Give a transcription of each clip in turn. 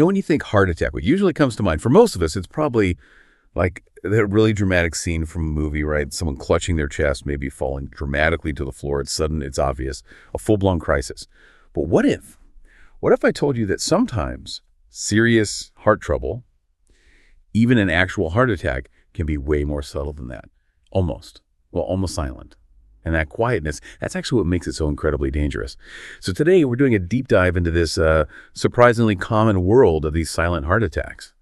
When you think heart attack, what usually comes to mind, for most of us, it's probably like that really dramatic scene from a movie, right? Someone clutching their chest, maybe falling dramatically to the floor. It's sudden, it's obvious, a full-blown crisis. But what if I told you that sometimes serious heart trouble, even an actual heart attack, can be way more subtle than that? Almost silent. And that quietness, that's actually what makes it so incredibly dangerous. So today we're doing a deep dive into this surprisingly common world of these silent heart attacks,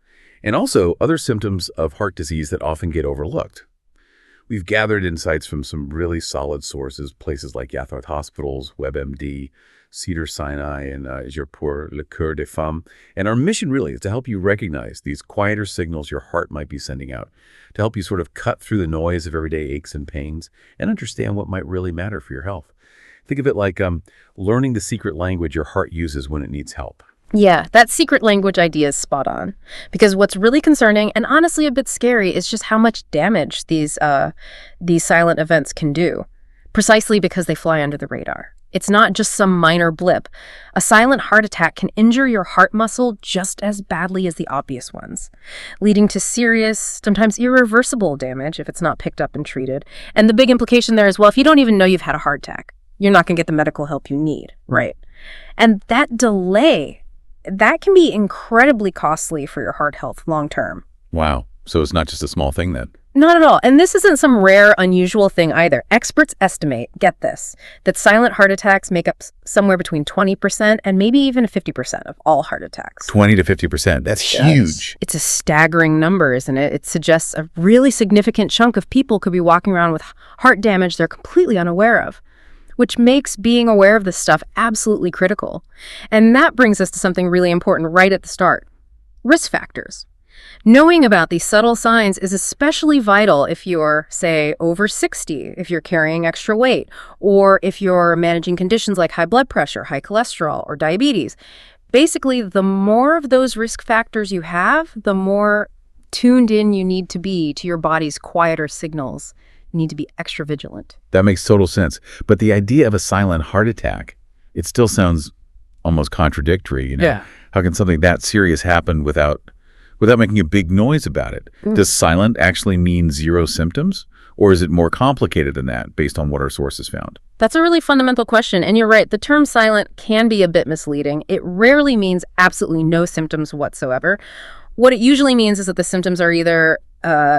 and also other symptoms of heart disease that often get overlooked. We've gathered insights from some really solid sources, places like Yathart Hospitals, WebMD, Cedars-Sinai, and Jour pour le Cœur des Femmes. And our mission really is to help you recognize these quieter signals your heart might be sending out, to help you sort of cut through the noise of everyday aches and pains and understand what might really matter for your health. Think of it like learning the secret language your heart uses when it needs help. Yeah, that secret language idea is spot on. Because what's really concerning and honestly a bit scary is just how much damage these silent events can do, precisely because they fly under the radar. It's not just some minor blip. A silent heart attack can injure your heart muscle just as badly as the obvious ones, leading to serious, sometimes irreversible damage if it's not picked up and treated. And the big implication there is, well, if you don't even know you've had a heart attack, you're not going to get the medical help you need, right? And that delay, that can be incredibly costly for your heart health long term. Wow. So it's not just a small thing then? Not at all. And this isn't some rare, unusual thing either. Experts estimate, get this, that silent heart attacks make up somewhere between 20% and maybe even 50% of all heart attacks. 20 to 50%. That's huge. It's a staggering number, isn't it? It suggests a really significant chunk of people could be walking around with heart damage they're completely unaware of, which makes being aware of this stuff absolutely critical. And that brings us to something really important right at the start: risk factors. Knowing about these subtle signs is especially vital if you're, say, over 60, if you're carrying extra weight, or if you're managing conditions like high blood pressure, high cholesterol, or diabetes. Basically, the more of those risk factors you have, the more tuned in you need to be to your body's quieter signals. You need to be extra vigilant. That makes total sense. But the idea of a silent heart attack, it still sounds almost contradictory. Yeah. How can something that serious happen without making a big noise about it? Does silent actually mean zero symptoms? Or is it more complicated than that based on what our sources found? That's a really fundamental question. And you're right, the term silent can be a bit misleading. It rarely means absolutely no symptoms whatsoever. What it usually means is that the symptoms are either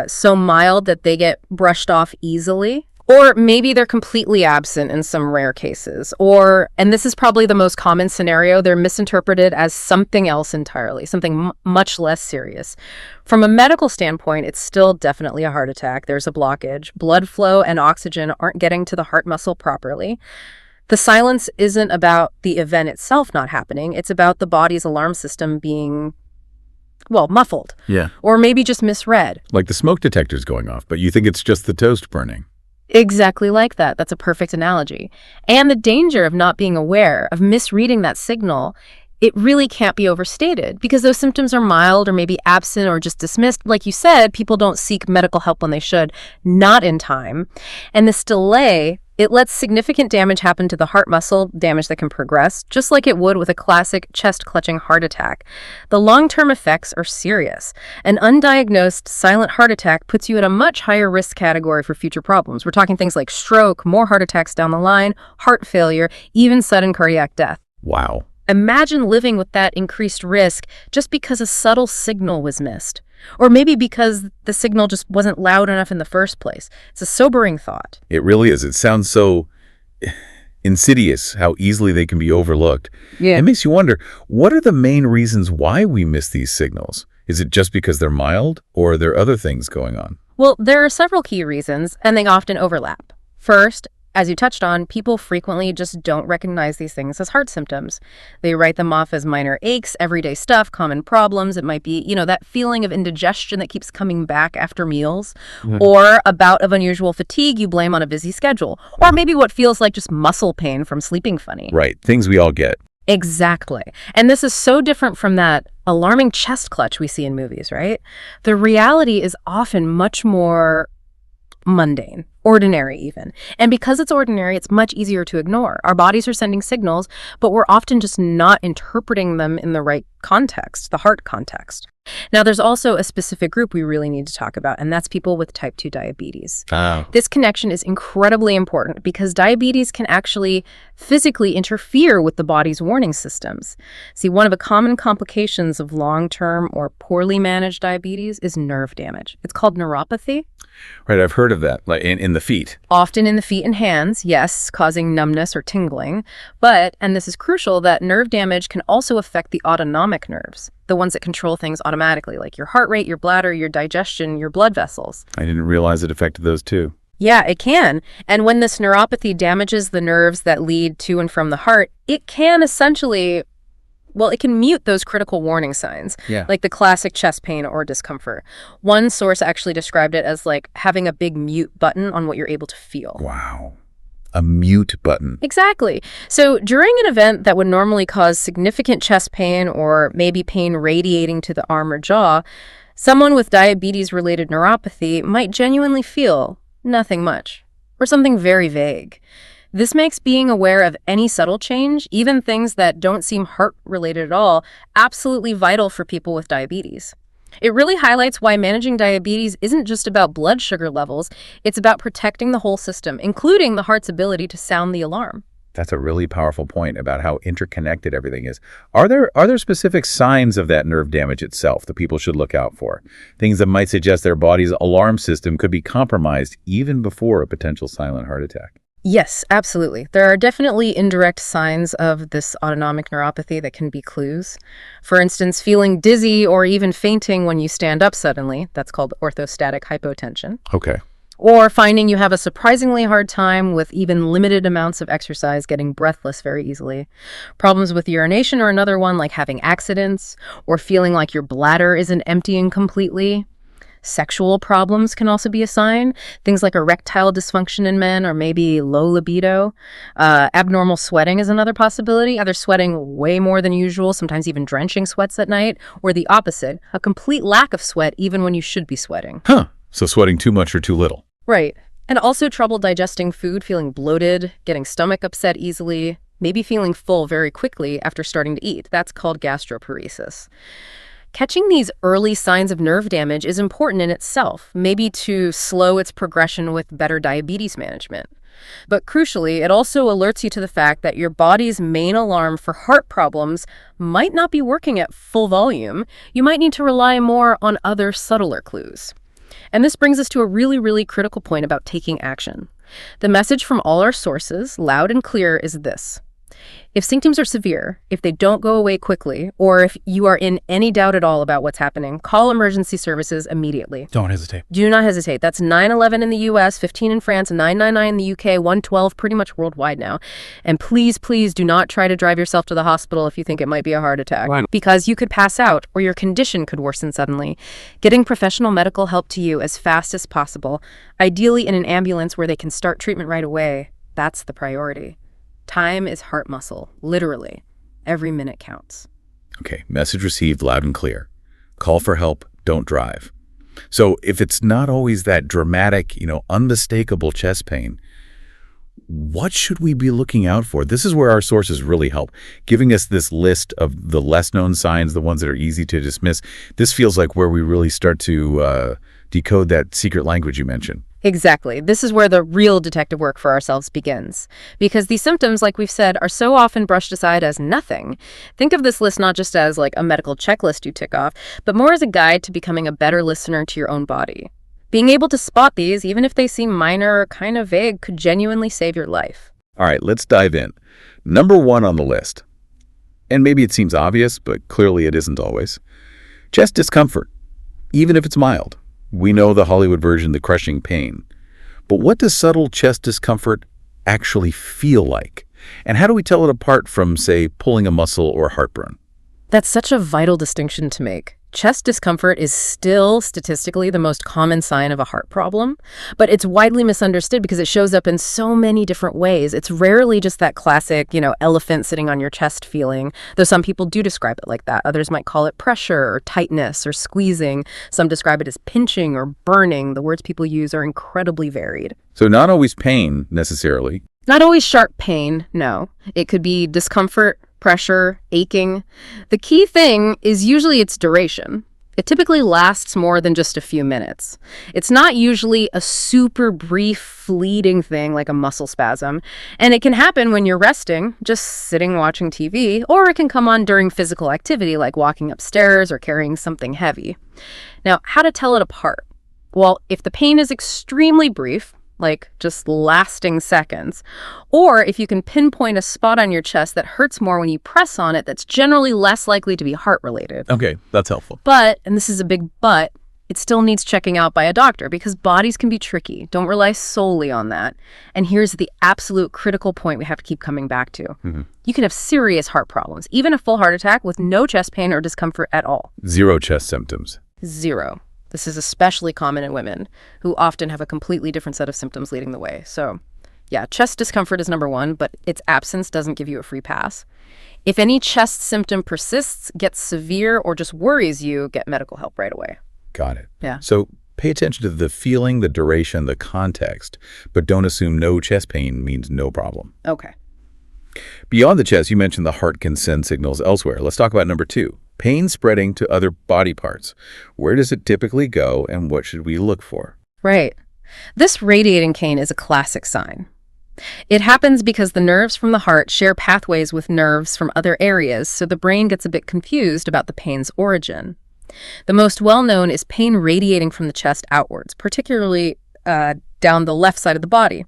so mild that they get brushed off easily, or maybe they're completely absent in some rare cases. Or, and this is probably the most common scenario, they're misinterpreted as something else entirely, something much less serious. From a medical standpoint, it's still definitely a heart attack. There's a blockage. Blood flow and oxygen aren't getting to the heart muscle properly. The silence isn't about the event itself not happening. It's about the body's alarm system being, well, muffled. Yeah. Or maybe just misread. Like the smoke detector's going off, but you think it's just the toast burning. Exactly like that. That's a perfect analogy. And the danger of not being aware, of misreading that signal, it really can't be overstated because those symptoms are mild or maybe absent or just dismissed. Like you said, people don't seek medical help when they should, not in time. And this delay, it lets significant damage happen to the heart muscle, damage that can progress, just like it would with a classic chest-clutching heart attack. The long-term effects are serious. An undiagnosed silent heart attack puts you at a much higher risk category for future problems. We're talking things like stroke, more heart attacks down the line, heart failure, even sudden cardiac death. Wow. Imagine living with that increased risk just because a subtle signal was missed. Or maybe because the signal just wasn't loud enough in the first place. It's a sobering thought. It really is. It sounds so insidious how easily they can be overlooked. Yeah. It makes you wonder, what are the main reasons why we miss these signals? Is it just because they're mild, or are there other things going on? Well, there are several key reasons, and they often overlap. First, as you touched on, people frequently just don't recognize these things as heart symptoms. They write them off as minor aches, everyday stuff, common problems. It might be, that feeling of indigestion that keeps coming back after meals, or a bout of unusual fatigue you blame on a busy schedule, or maybe what feels like just muscle pain from sleeping funny. Right, things we all get. Exactly. And this is so different from that alarming chest clutch we see in movies, right? The reality is often much more mundane, ordinary even. And because it's ordinary, it's much easier to ignore. Our bodies are sending signals, but we're often just not interpreting them in the right context, the heart context. Now, there's also a specific group we really need to talk about, and that's people with type 2 diabetes. Oh. This connection is incredibly important because diabetes can actually physically interfere with the body's warning systems. See, one of the common complications of long-term or poorly managed diabetes is nerve damage. It's called neuropathy. Right, I've heard of that, like in the feet. Often in the feet and hands, yes, causing numbness or tingling. But, and this is crucial, that nerve damage can also affect the autonomic nerves, the ones that control things automatically, like your heart rate, your bladder, your digestion, your blood vessels. I didn't realize it affected those too. Yeah, it can. And when this neuropathy damages the nerves that lead to and from the heart, it can essentially, well, it can mute those critical warning signs, like the classic chest pain or discomfort. One source actually described it as like having a big mute button on what you're able to feel. Wow. A mute button. Exactly. So during an event that would normally cause significant chest pain or maybe pain radiating to the arm or jaw, someone with diabetes-related neuropathy might genuinely feel nothing much or something very vague. This makes being aware of any subtle change, even things that don't seem heart-related at all, absolutely vital for people with diabetes. It really highlights why managing diabetes isn't just about blood sugar levels, it's about protecting the whole system, including the heart's ability to sound the alarm. That's a really powerful point about how interconnected everything is. Are there specific signs of that nerve damage itself that people should look out for? Things that might suggest their body's alarm system could be compromised even before a potential silent heart attack? Yes, absolutely. There are definitely indirect signs of this autonomic neuropathy that can be clues. For instance, feeling dizzy or even fainting when you stand up suddenly. That's called orthostatic hypotension. Okay. Or finding you have a surprisingly hard time with even limited amounts of exercise, getting breathless very easily. Problems with urination are another one, like having accidents or feeling like your bladder isn't emptying completely. Sexual problems can also be a sign. Things like erectile dysfunction in men or maybe low libido. Abnormal sweating is another possibility, either sweating way more than usual, sometimes even drenching sweats at night, or the opposite, a complete lack of sweat even when you should be sweating. Huh. So sweating too much or too little. Right. And also trouble digesting food, feeling bloated, getting stomach upset easily, maybe feeling full very quickly after starting to eat. That's called gastroparesis. Catching these early signs of nerve damage is important in itself, maybe to slow its progression with better diabetes management. But crucially, it also alerts you to the fact that your body's main alarm for heart problems might not be working at full volume. You might need to rely more on other subtler clues. And this brings us to a really, really critical point about taking action. The message from all our sources, loud and clear, is this. If symptoms are severe, if they don't go away quickly, or if you are in any doubt at all about what's happening, call emergency services immediately. Don't hesitate. Do not hesitate. That's 911 in the US, 15 in France, 999 in the UK, 112 pretty much worldwide now. And please, please do not try to drive yourself to the hospital if you think it might be a heart attack. Why not? Because you could pass out or your condition could worsen suddenly. Getting professional medical help to you as fast as possible, ideally in an ambulance where they can start treatment right away, that's the priority. Time is heart muscle, literally. Every minute counts. Okay, message received loud and clear. Call for help, don't drive. So if it's not always that dramatic, unmistakable chest pain, what should we be looking out for? This is where our sources really help, giving us this list of the less known signs, the ones that are easy to dismiss. This feels like where we really start to decode that secret language you mentioned. Exactly. This is where the real detective work for ourselves begins. Because these symptoms, like we've said, are so often brushed aside as nothing. Think of this list not just as like a medical checklist you tick off, but more as a guide to becoming a better listener to your own body. Being able to spot these, even if they seem minor or kind of vague, could genuinely save your life. All right, let's dive in. Number 1 on the list, and maybe it seems obvious, but clearly it isn't always, chest discomfort, even if it's mild. We know the Hollywood version, the crushing pain. But what does subtle chest discomfort actually feel like? And how do we tell it apart from, say, pulling a muscle or heartburn? That's such a vital distinction to make. Chest discomfort is still statistically the most common sign of a heart problem, but it's widely misunderstood because it shows up in so many different ways. It's rarely just that classic, elephant sitting on your chest feeling, though some people do describe it like that. Others might call it pressure or tightness or squeezing. Some describe it as pinching or burning. The words people use are incredibly varied. So not always pain, necessarily. Not always sharp pain, no. It could be discomfort, pressure, aching. The key thing is usually its duration. It typically lasts more than just a few minutes. It's not usually a super brief, fleeting thing like a muscle spasm, and it can happen when you're resting, just sitting watching TV, or it can come on during physical activity like walking upstairs or carrying something heavy. Now, how to tell it apart? Well, if the pain is extremely brief, like just lasting seconds, or if you can pinpoint a spot on your chest that hurts more when you press on it, that's generally less likely to be heart-related. Okay, that's helpful. But, and this is a big but, it still needs checking out by a doctor because bodies can be tricky. Don't rely solely on that. And here's the absolute critical point we have to keep coming back to. You can have serious heart problems, even a full heart attack with no chest pain or discomfort at all. Zero chest symptoms. Zero. This is especially common in women who often have a completely different set of symptoms leading the way. So, yeah, chest discomfort is number one, but its absence doesn't give you a free pass. If any chest symptom persists, gets severe, or just worries you, get medical help right away. Got it. Yeah. So pay attention to the feeling, the duration, the context, but don't assume no chest pain means no problem. Okay. Beyond the chest, you mentioned the heart can send signals elsewhere. Let's talk about number two. Pain spreading to other body parts. Where does it typically go, and what should we look for? Right. This radiating pain is a classic sign. It happens because the nerves from the heart share pathways with nerves from other areas, so the brain gets a bit confused about the pain's origin. The most well-known is pain radiating from the chest outwards, particularly down the left side of the body.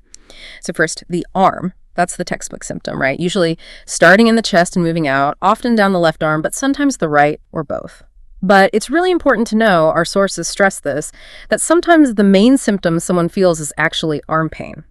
So first, the arm. That's the textbook symptom, right? Usually starting in the chest and moving out, often down the left arm, but sometimes the right or both. But it's really important to know, our sources stress this, that sometimes the main symptom someone feels is actually arm pain.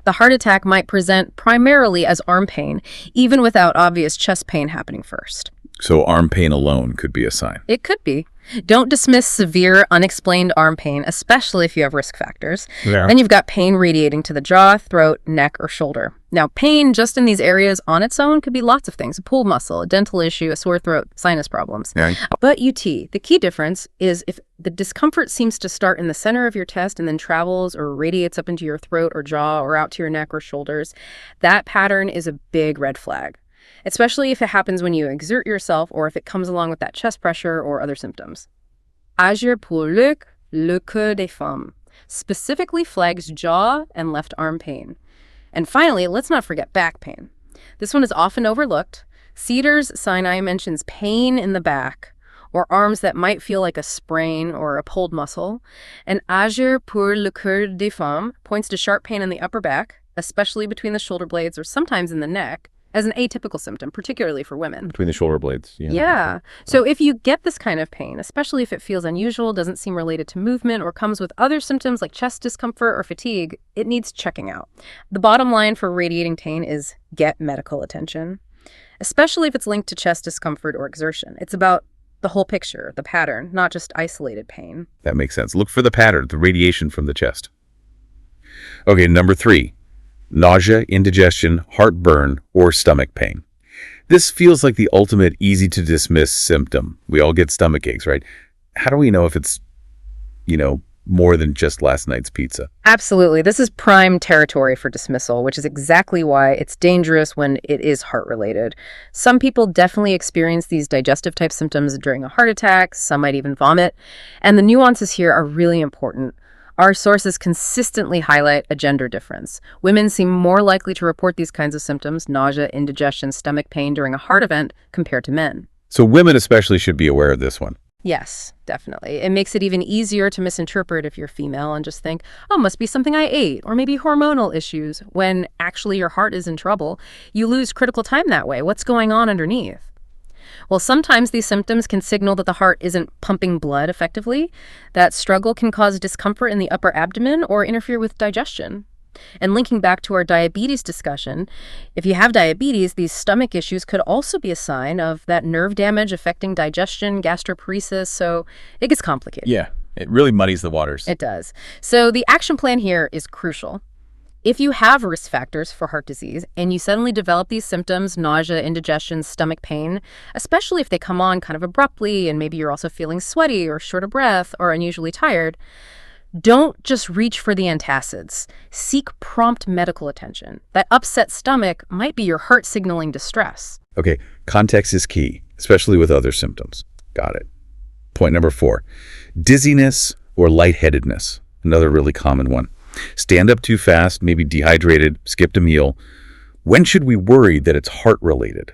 The heart attack might present primarily as arm pain, even without obvious chest pain happening first. So arm pain alone could be a sign. It could be. Don't dismiss severe, unexplained arm pain, especially if you have risk factors. Yeah. Then you've got pain radiating to the jaw, throat, neck, or shoulder. Now, pain just in these areas on its own could be lots of things: a pulled muscle, a dental issue, a sore throat, sinus problems. Yeah. But the key difference is if the discomfort seems to start in the center of your chest and then travels or radiates up into your throat or jaw or out to your neck or shoulders, that pattern is a big red flag. Especially if it happens when you exert yourself or if it comes along with that chest pressure or other symptoms. Agir pour le cœur des femmes specifically flags jaw and left arm pain. And finally, let's not forget back pain. This one is often overlooked. Cedars Sinai mentions pain in the back or arms that might feel like a sprain or a pulled muscle. And Agir pour le cœur des femmes points to sharp pain in the upper back, especially between the shoulder blades or sometimes in the neck, as an atypical symptom, particularly for women. Between the shoulder blades. Yeah. So if you get this kind of pain, especially if it feels unusual, doesn't seem related to movement, or comes with other symptoms like chest discomfort or fatigue, it needs checking out. The bottom line for radiating pain is get medical attention, especially if it's linked to chest discomfort or exertion. It's about the whole picture, the pattern, not just isolated pain. That makes sense. Look for the pattern, the radiation from the chest. Okay, number three. Nausea, indigestion, heartburn, or stomach pain. This feels like the ultimate easy-to-dismiss symptom. We all get stomach aches, right? How do we know if it's, more than just last night's pizza? Absolutely. This is prime territory for dismissal, which is exactly why it's dangerous when it is heart-related. Some people definitely experience these digestive-type symptoms during a heart attack. Some might even vomit. And the nuances here are really important. Our sources consistently highlight a gender difference. Women seem more likely to report these kinds of symptoms, nausea, indigestion, stomach pain, during a heart event compared to men. So women especially should be aware of this one. Yes, definitely. It makes it even easier to misinterpret if you're female and just think, oh, must be something I ate, or maybe hormonal issues, when actually your heart is in trouble. You lose critical time that way. What's going on underneath? Well, sometimes these symptoms can signal that the heart isn't pumping blood effectively. That struggle can cause discomfort in the upper abdomen or interfere with digestion. And linking back to our diabetes discussion, if you have diabetes, these stomach issues could also be a sign of that nerve damage affecting digestion, gastroparesis, so it gets complicated. Yeah, it really muddies the waters. It does. So the action plan here is crucial. If you have risk factors for heart disease and you suddenly develop these symptoms, nausea, indigestion, stomach pain, especially if they come on kind of abruptly and maybe you're also feeling sweaty or short of breath or unusually tired, Don't just reach for the antacids. Seek prompt medical attention. That upset stomach might be your heart signaling distress. Okay, context is key, especially with other symptoms. Got it. Point number 4, dizziness or lightheadedness, another really common one. Stand up too fast, maybe dehydrated, skipped a meal. When should we worry that it's heart-related?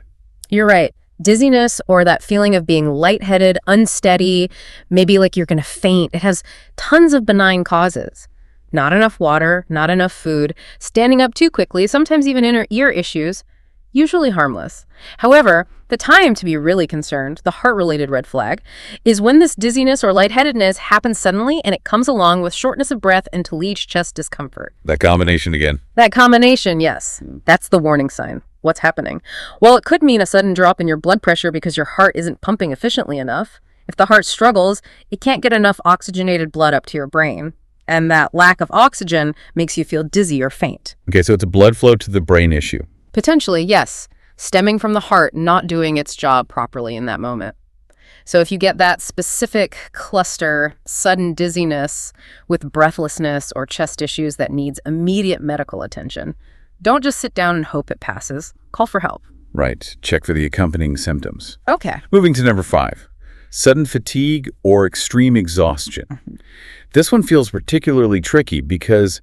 You're right. Dizziness or that feeling of being lightheaded, unsteady, maybe like you're going to faint. It has tons of benign causes. Not enough water, not enough food, standing up too quickly, sometimes even inner ear issues, usually harmless. However, the time to be really concerned, the heart-related red flag, is when this dizziness or lightheadedness happens suddenly and it comes along with shortness of breath and Talij chest discomfort. That combination again. That combination, yes. That's the warning sign. What's happening? Well, it could mean a sudden drop in your blood pressure because your heart isn't pumping efficiently enough. If the heart struggles, it can't get enough oxygenated blood up to your brain. And that lack of oxygen makes you feel dizzy or faint. Okay, so it's a blood flow to the brain issue. Potentially, yes, stemming from the heart not doing its job properly in that moment. So if you get that specific cluster, sudden dizziness with breathlessness or chest issues that needs immediate medical attention, don't just sit down and hope it passes. Call for help. Right, check for the accompanying symptoms. Okay. Moving to number 5, sudden fatigue or extreme exhaustion. This one feels particularly tricky because,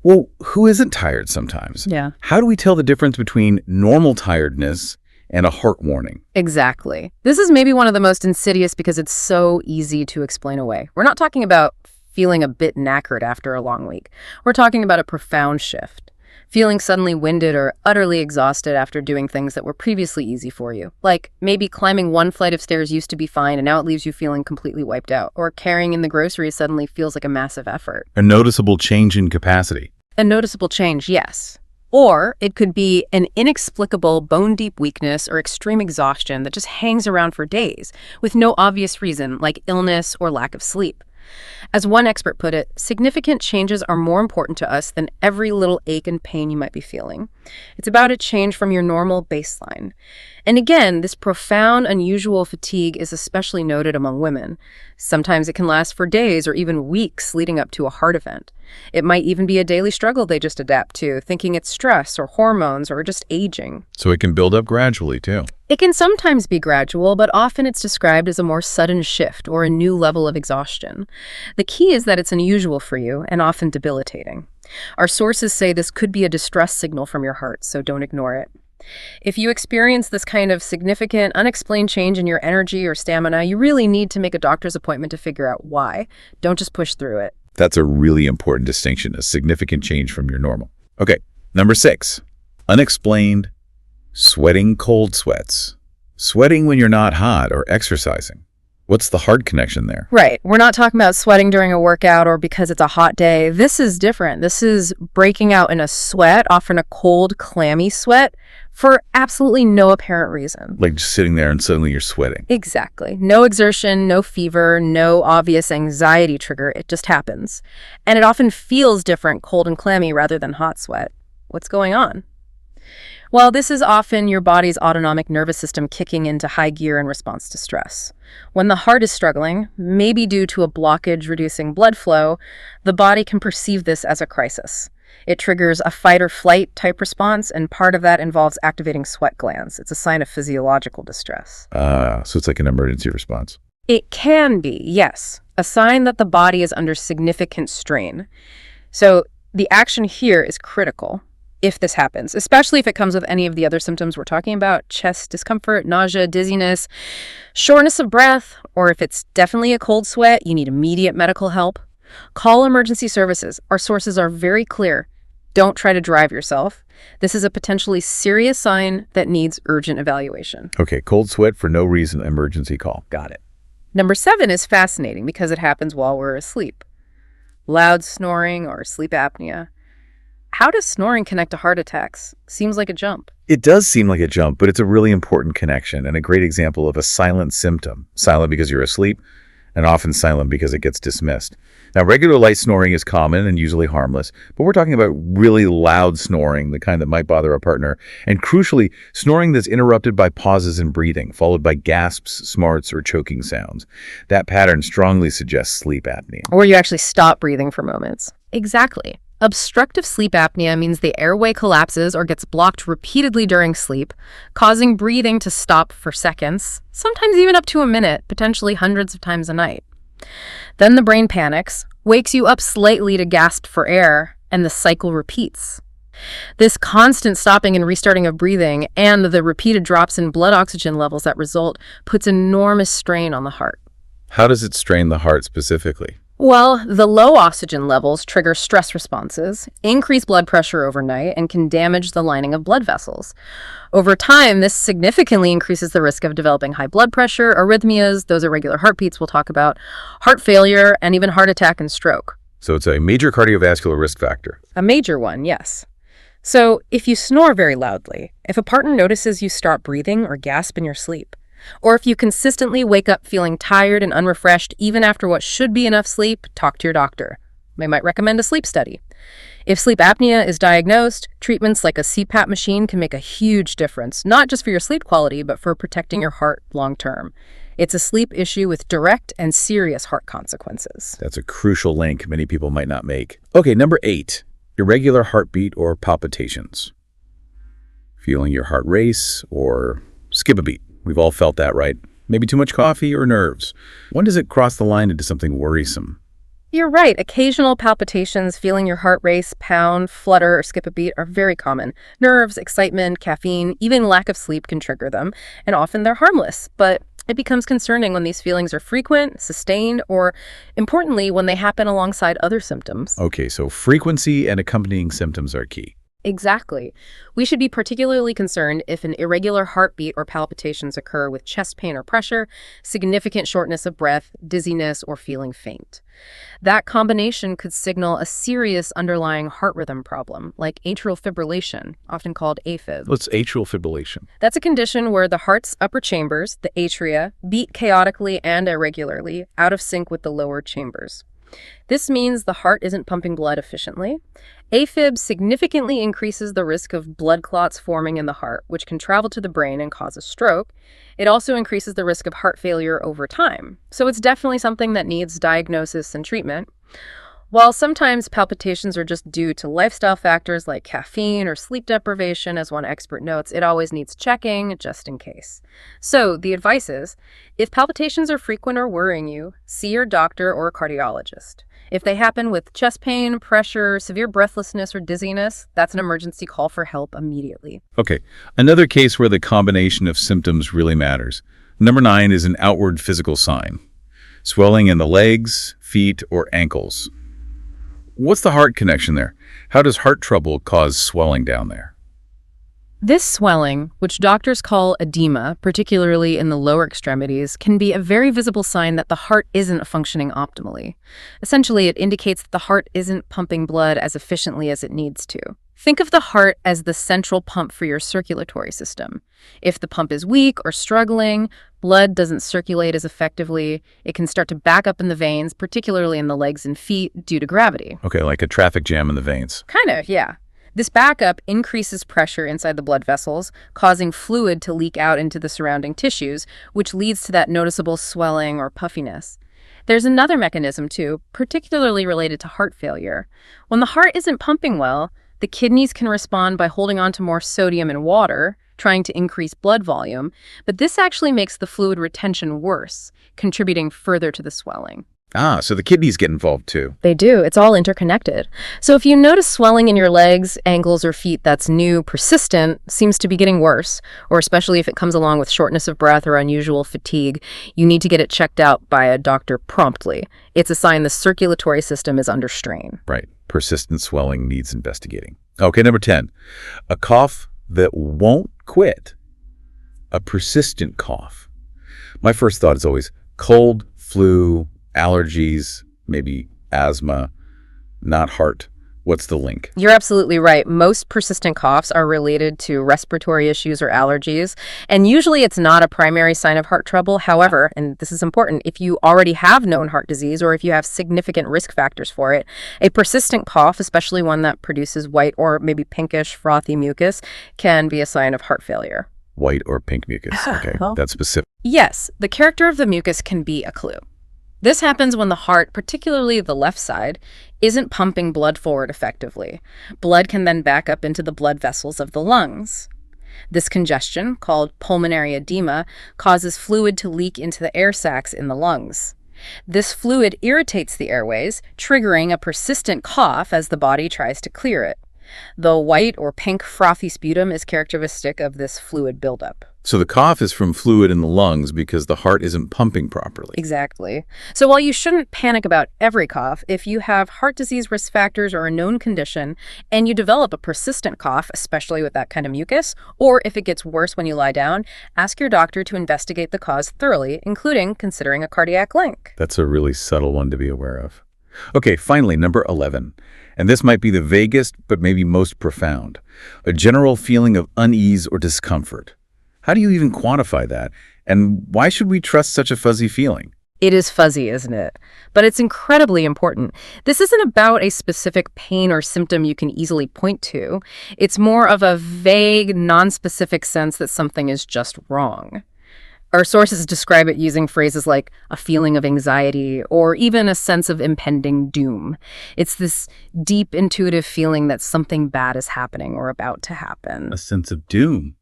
well, who isn't tired sometimes? Yeah. How do we tell the difference between normal tiredness and a heart warning? Exactly. This is maybe one of the most insidious because it's so easy to explain away. We're not talking about feeling a bit knackered after a long week. We're talking about a profound shift. Feeling suddenly winded or utterly exhausted after doing things that were previously easy for you. Like maybe climbing one flight of stairs used to be fine and now it leaves you feeling completely wiped out. Or carrying in the groceries suddenly feels like a massive effort. A noticeable change in capacity. A noticeable change, yes. Or it could be an inexplicable bone-deep weakness or extreme exhaustion that just hangs around for days with no obvious reason, like illness or lack of sleep. As one expert put it, significant changes are more important to us than every little ache and pain you might be feeling. It's about a change from your normal baseline. And again, this profound, unusual fatigue is especially noted among women. Sometimes it can last for days or even weeks leading up to a heart event. It might even be a daily struggle they just adapt to, thinking it's stress or hormones or just aging. So it can build up gradually, too. It can sometimes be gradual, but often it's described as a more sudden shift or a new level of exhaustion. The key is that it's unusual for you and often debilitating. Our sources say this could be a distress signal from your heart, so don't ignore it. If you experience this kind of significant, unexplained change in your energy or stamina, you really need to make a doctor's appointment to figure out why. Don't just push through it. That's a really important distinction, a significant change from your normal. Okay, number 6, unexplained sweating cold sweats. Sweating when you're not hot or exercising. What's the hard connection there? Right. We're not talking about sweating during a workout or because it's a hot day. This is different. This is breaking out in a sweat, often a cold, clammy sweat, for absolutely no apparent reason. Like just sitting there and suddenly you're sweating. Exactly. No exertion, no fever, no obvious anxiety trigger. It just happens. And it often feels different, cold and clammy, rather than hot sweat. What's going on? Well, this is often your body's autonomic nervous system kicking into high gear in response to stress. When the heart is struggling, maybe due to a blockage reducing blood flow, the body can perceive this as a crisis. It triggers a fight or flight type response, and part of that involves activating sweat glands. It's a sign of physiological distress. So it's like an emergency response. It can be, yes, a sign that the body is under significant strain. So the action here is critical. If this happens, especially if it comes with any of the other symptoms we're talking about, chest discomfort, nausea, dizziness, shortness of breath, or if it's definitely a cold sweat, you need immediate medical help. Call emergency services. Our sources are very clear. Don't try to drive yourself. This is a potentially serious sign that needs urgent evaluation. Okay, cold sweat for no reason, emergency call. Got it. Number 7 is fascinating because it happens while we're asleep. Loud snoring or sleep apnea. How does snoring connect to heart attacks? Seems like a jump. It does seem like a jump, but it's a really important connection and a great example of a silent symptom. Silent because you're asleep, and often silent because it gets dismissed. Now, regular light snoring is common and usually harmless, but we're talking about really loud snoring, the kind that might bother a partner, and crucially, snoring that's interrupted by pauses in breathing, followed by gasps, smarts, or choking sounds. That pattern strongly suggests sleep apnea. Or you actually stop breathing for moments. Exactly. Obstructive sleep apnea means the airway collapses or gets blocked repeatedly during sleep, causing breathing to stop for seconds, sometimes even up to a minute, potentially hundreds of times a night. Then the brain panics, wakes you up slightly to gasp for air, and the cycle repeats. This constant stopping and restarting of breathing and the repeated drops in blood oxygen levels that result puts enormous strain on the heart. How does it strain the heart specifically? Well, the low oxygen levels trigger stress responses, increase blood pressure overnight, and can damage the lining of blood vessels. Over time, this significantly increases the risk of developing high blood pressure, arrhythmias, those irregular heartbeats we'll talk about, heart failure, and even heart attack and stroke. So it's a major cardiovascular risk factor. A major one, yes. So if you snore very loudly, if a partner notices you stop breathing or gasp in your sleep, or if you consistently wake up feeling tired and unrefreshed even after what should be enough sleep, talk to your doctor. They might recommend a sleep study. If sleep apnea is diagnosed, treatments like a CPAP machine can make a huge difference, not just for your sleep quality, but for protecting your heart long term. It's a sleep issue with direct and serious heart consequences. That's a crucial link many people might not make. Okay, number 8, irregular heartbeat or palpitations. Feeling your heart race or skip a beat. We've all felt that, right? Maybe too much coffee or nerves. When does it cross the line into something worrisome? You're right. Occasional palpitations, feeling your heart race, pound, flutter, or skip a beat are very common. Nerves, excitement, caffeine, even lack of sleep can trigger them, and often they're harmless. But it becomes concerning when these feelings are frequent, sustained, or, importantly, when they happen alongside other symptoms. Okay, so frequency and accompanying symptoms are key. Exactly. We should be particularly concerned if an irregular heartbeat or palpitations occur with chest pain or pressure, significant shortness of breath, dizziness, or feeling faint. That combination could signal a serious underlying heart rhythm problem, like atrial fibrillation, often called AFib. What's atrial fibrillation? That's a condition where the heart's upper chambers, the atria, beat chaotically and irregularly, out of sync with the lower chambers. This means the heart isn't pumping blood efficiently. AFib significantly increases the risk of blood clots forming in the heart, which can travel to the brain and cause a stroke. It also increases the risk of heart failure over time. So it's definitely something that needs diagnosis and treatment. While sometimes palpitations are just due to lifestyle factors like caffeine or sleep deprivation, as one expert notes, it always needs checking just in case. So the advice is, if palpitations are frequent or worrying you, see your doctor or a cardiologist. If they happen with chest pain, pressure, severe breathlessness, or dizziness, that's an emergency call for help immediately. Okay, another case where the combination of symptoms really matters. Number 9 is an outward physical sign. Swelling in the legs, feet, or ankles. What's the heart connection there? How does heart trouble cause swelling down there? This swelling, which doctors call edema, particularly in the lower extremities, can be a very visible sign that the heart isn't functioning optimally. Essentially, it indicates that the heart isn't pumping blood as efficiently as it needs to. Think of the heart as the central pump for your circulatory system. If the pump is weak or struggling, blood doesn't circulate as effectively, it can start to back up in the veins, particularly in the legs and feet, due to gravity. Okay, like a traffic jam in the veins. Kind of, yeah. This backup increases pressure inside the blood vessels, causing fluid to leak out into the surrounding tissues, which leads to that noticeable swelling or puffiness. There's another mechanism, too, particularly related to heart failure. When the heart isn't pumping well, the kidneys can respond by holding on to more sodium and water, trying to increase blood volume, but this actually makes the fluid retention worse, contributing further to the swelling. Ah, so the kidneys get involved too. They do. It's all interconnected. So if you notice swelling in your legs, ankles, or feet that's new, persistent, seems to be getting worse, or especially if it comes along with shortness of breath or unusual fatigue, you need to get it checked out by a doctor promptly. It's a sign the circulatory system is under strain. Right. Persistent swelling needs investigating. Okay, number 10. A cough that won't quit. A persistent cough. My first thought is always cold, flu, allergies, maybe asthma, not heart. What's the link? You're absolutely right. Most persistent coughs are related to respiratory issues or allergies, and usually it's not a primary sign of heart trouble. However, and this is important, if you already have known heart disease or if you have significant risk factors for it, a persistent cough, especially one that produces white or maybe pinkish, frothy mucus, can be a sign of heart failure. White or pink mucus. Okay, that's specific. Yes, the character of the mucus can be a clue. This happens when the heart, particularly the left side, isn't pumping blood forward effectively. Blood can then back up into the blood vessels of the lungs. This congestion, called pulmonary edema, causes fluid to leak into the air sacs in the lungs. This fluid irritates the airways, triggering a persistent cough as the body tries to clear it. The white or pink frothy sputum is characteristic of this fluid buildup. So the cough is from fluid in the lungs because the heart isn't pumping properly. Exactly. So while you shouldn't panic about every cough, if you have heart disease risk factors or a known condition, and you develop a persistent cough, especially with that kind of mucus, or if it gets worse when you lie down, ask your doctor to investigate the cause thoroughly, including considering a cardiac link. That's a really subtle one to be aware of. Okay, finally, number 11. And this might be the vaguest, but maybe most profound. A general feeling of unease or discomfort. How do you even quantify that? And why should we trust such a fuzzy feeling? It is fuzzy, isn't it? But it's incredibly important. This isn't about a specific pain or symptom you can easily point to. It's more of a vague, non-specific sense that something is just wrong. Our sources describe it using phrases like a feeling of anxiety or even a sense of impending doom. It's this deep, intuitive feeling that something bad is happening or about to happen. A sense of doom.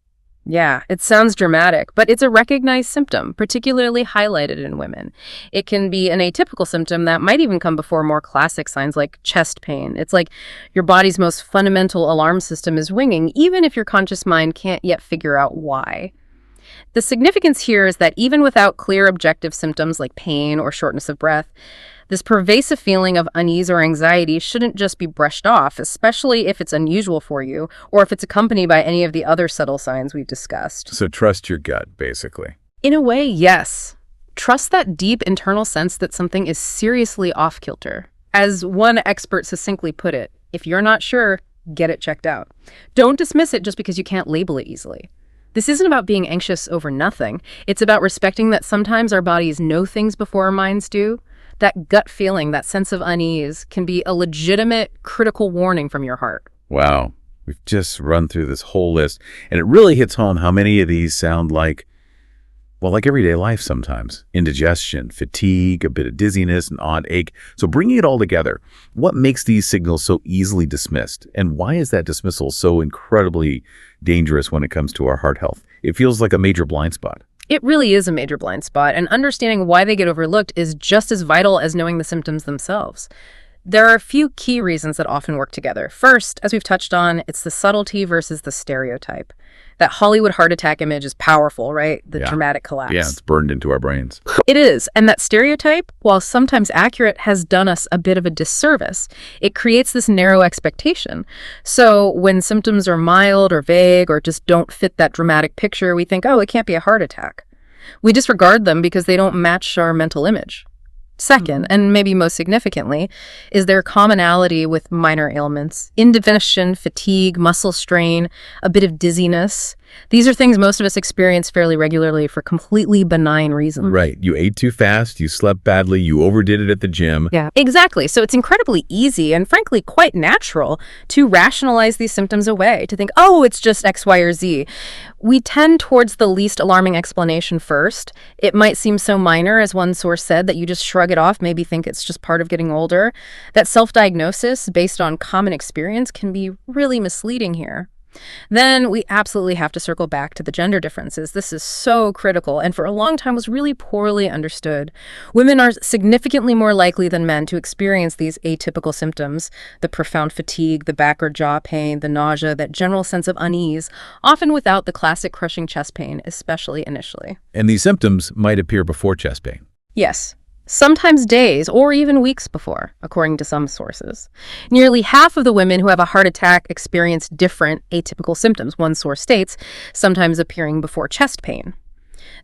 Yeah, it sounds dramatic, but it's a recognized symptom, particularly highlighted in women. It can be an atypical symptom that might even come before more classic signs like chest pain. It's like your body's most fundamental alarm system is winging, even if your conscious mind can't yet figure out why. The significance here is that even without clear objective symptoms like pain or shortness of breath, this pervasive feeling of unease or anxiety shouldn't just be brushed off, especially if it's unusual for you or if it's accompanied by any of the other subtle signs we've discussed. So trust your gut, basically. In a way, yes. Trust that deep internal sense that something is seriously off-kilter. As one expert succinctly put it, if you're not sure, get it checked out. Don't dismiss it just because you can't label it easily. This isn't about being anxious over nothing. It's about respecting that sometimes our bodies know things before our minds do. That gut feeling, that sense of unease, can be a legitimate, critical warning from your heart. Wow. We've just run through this whole list, and it really hits home how many of these sound like, well, like everyday life sometimes. Indigestion, fatigue, a bit of dizziness, an odd ache. So bringing it all together, what makes these signals so easily dismissed? And why is that dismissal so incredibly dangerous when it comes to our heart health? It feels like a major blind spot. It really is a major blind spot, and understanding why they get overlooked is just as vital as knowing the symptoms themselves. There are a few key reasons that often work together. First, as we've touched on, it's the subtlety versus the stereotype. That Hollywood heart attack image is powerful, right? The dramatic collapse. Yeah, it's burned into our brains. It is, and that stereotype, while sometimes accurate, has done us a bit of a disservice. It creates this narrow expectation. So when symptoms are mild or vague or just don't fit that dramatic picture, we think, oh, it can't be a heart attack. We disregard them because they don't match our mental image. Second, and maybe most significantly, is their commonality with minor ailments. Indigestion, fatigue, muscle strain, a bit of dizziness. These are things most of us experience fairly regularly for completely benign reasons. Right. You ate too fast, you slept badly, you overdid it at the gym. Yeah, exactly. So it's incredibly easy and frankly quite natural to rationalize these symptoms away, to think, oh, it's just X, Y, or Z. We tend towards the least alarming explanation first. It might seem so minor, as one source said, that you just shrug it off, maybe think it's just part of getting older. That self-diagnosis based on common experience can be really misleading here. Then we absolutely have to circle back to the gender differences. This is so critical and for a long time was really poorly understood. Women are significantly more likely than men to experience these atypical symptoms, the profound fatigue, the back or jaw pain, the nausea, that general sense of unease, often without the classic crushing chest pain, especially initially. And these symptoms might appear before chest pain. Yes. Sometimes days or even weeks before, according to some sources. Nearly half of the women who have a heart attack experience different atypical symptoms, one source states, sometimes appearing before chest pain.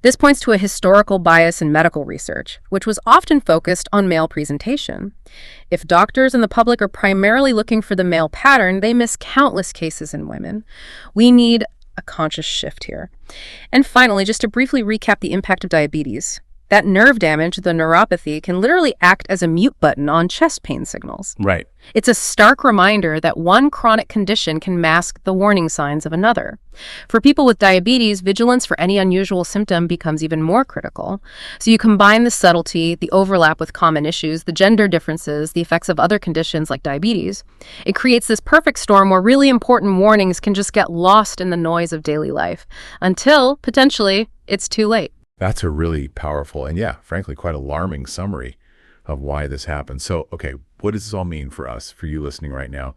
This points to a historical bias in medical research, which was often focused on male presentation. If doctors and the public are primarily looking for the male pattern, they miss countless cases in women. We need a conscious shift here. And finally, just to briefly recap the impact of diabetes. That nerve damage, the neuropathy, can literally act as a mute button on chest pain signals. Right. It's a stark reminder that one chronic condition can mask the warning signs of another. For people with diabetes, vigilance for any unusual symptom becomes even more critical. So you combine the subtlety, the overlap with common issues, the gender differences, the effects of other conditions like diabetes. It creates this perfect storm where really important warnings can just get lost in the noise of daily life until, potentially, it's too late. That's a really powerful and, yeah, frankly, quite alarming summary of why this happens. So, okay, what does this all mean for us, for you listening right now?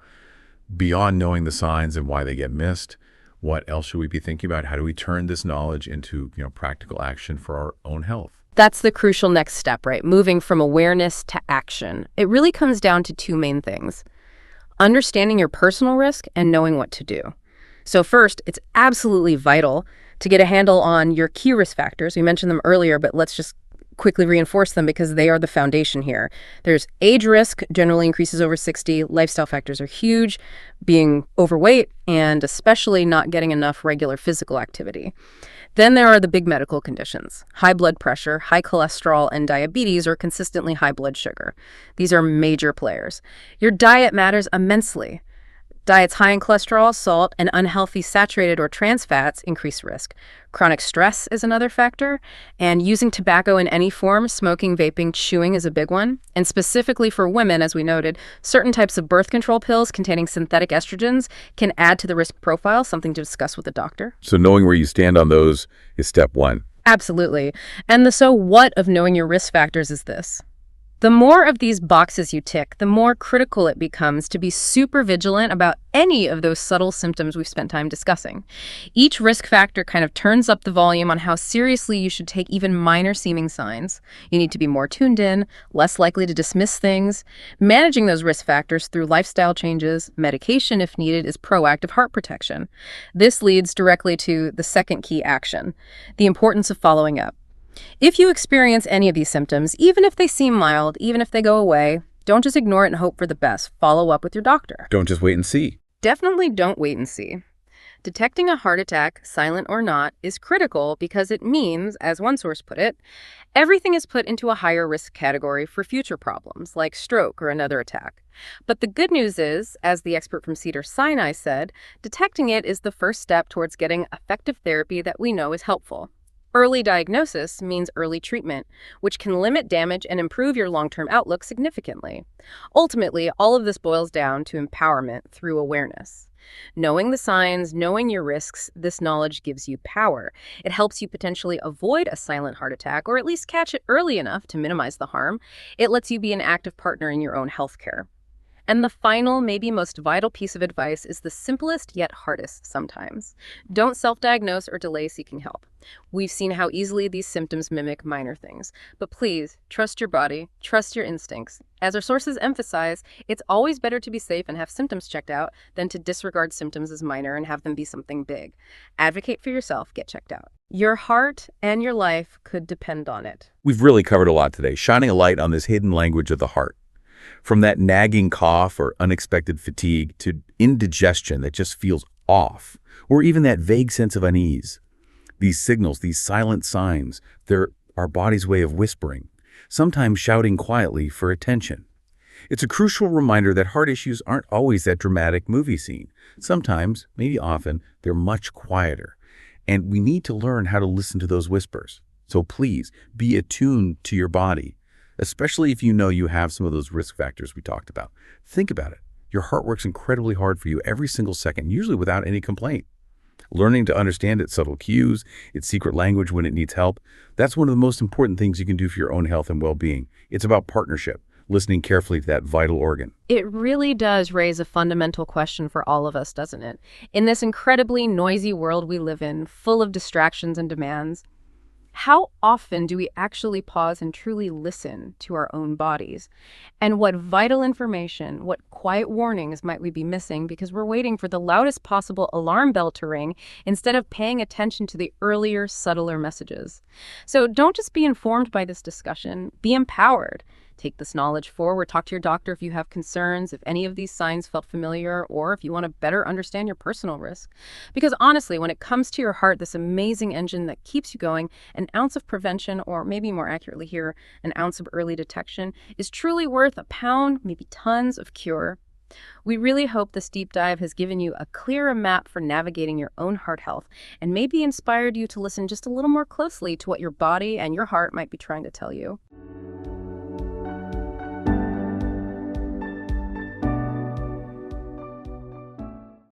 Beyond knowing the signs and why they get missed, what else should we be thinking about? How do we turn this knowledge into, practical action for our own health? That's the crucial next step, right? Moving from awareness to action. It really comes down to two main things: understanding your personal risk and knowing what to do. So first, it's absolutely vital to get a handle on your key risk factors. We mentioned them earlier, but let's just quickly reinforce them because they are the foundation here. There's age risk, generally increases over 60. Lifestyle factors are huge, being overweight and especially not getting enough regular physical activity. Then there are the big medical conditions: high blood pressure, high cholesterol, and diabetes, or consistently high blood sugar. These are major players. Your diet matters immensely. Diets high in cholesterol, salt, and unhealthy saturated or trans fats increase risk. Chronic stress is another factor, and using tobacco in any form, smoking, vaping, chewing is a big one. And specifically for women, as we noted, certain types of birth control pills containing synthetic estrogens can add to the risk profile, something to discuss with a doctor. So knowing where you stand on those is step one. Absolutely. And the so what of knowing your risk factors is this: the more of these boxes you tick, the more critical it becomes to be super vigilant about any of those subtle symptoms we've spent time discussing. Each risk factor kind of turns up the volume on how seriously you should take even minor seeming signs. You need to be more tuned in, less likely to dismiss things. Managing those risk factors through lifestyle changes, medication if needed, is proactive heart protection. This leads directly to the second key action: the importance of following up. If you experience any of these symptoms, even if they seem mild, even if they go away, don't just ignore it and hope for the best. Follow up with your doctor. Don't just wait and see. Definitely don't wait and see. Detecting a heart attack, silent or not, is critical because it means, as one source put it, everything is put into a higher risk category for future problems, like stroke or another attack. But the good news is, as the expert from Cedars-Sinai said, detecting it is the first step towards getting effective therapy that we know is helpful. Early diagnosis means early treatment, which can limit damage and improve your long-term outlook significantly. Ultimately, all of this boils down to empowerment through awareness. Knowing the signs, knowing your risks, this knowledge gives you power. It helps you potentially avoid a silent heart attack, or at least catch it early enough to minimize the harm. It lets you be an active partner in your own healthcare. And the final, maybe most vital piece of advice is the simplest yet hardest sometimes. Don't self-diagnose or delay seeking help. We've seen how easily these symptoms mimic minor things. But please, trust your body, trust your instincts. As our sources emphasize, it's always better to be safe and have symptoms checked out than to disregard symptoms as minor and have them be something big. Advocate for yourself, get checked out. Your heart and your life could depend on it. We've really covered a lot today, shining a light on this hidden language of the heart. From that nagging cough or unexpected fatigue to indigestion that just feels off, or even that vague sense of unease. These signals, these silent signs, they're our body's way of whispering, sometimes shouting quietly for attention. It's a crucial reminder that heart issues aren't always that dramatic movie scene. Sometimes, maybe often, they're much quieter. And we need to learn how to listen to those whispers. So please, be attuned to your body, especially if you know you have some of those risk factors we talked about. Think about it. Your heart works incredibly hard for you every single second, usually without any complaint. Learning to understand its subtle cues, its secret language when it needs help, that's one of the most important things you can do for your own health and well-being. It's about partnership, listening carefully to that vital organ. It really does raise a fundamental question for all of us, doesn't it? In this incredibly noisy world we live in, full of distractions and demands, How often do we actually pause and truly listen to our own bodies? And what vital information, what quiet warnings might we be missing because we're waiting for the loudest possible alarm bell to ring instead of paying attention to the earlier, subtler messages? So don't just be informed by this discussion, be empowered. Take this knowledge forward. Talk to your doctor if you have concerns, if any of these signs felt familiar, or if you want to better understand your personal risk. Because honestly, when it comes to your heart, this amazing engine that keeps you going, an ounce of prevention, or maybe more accurately here, an ounce of early detection, is truly worth a pound, maybe tons of cure. We really hope this deep dive has given you a clearer map for navigating your own heart health and maybe inspired you to listen just a little more closely to what your body and your heart might be trying to tell you.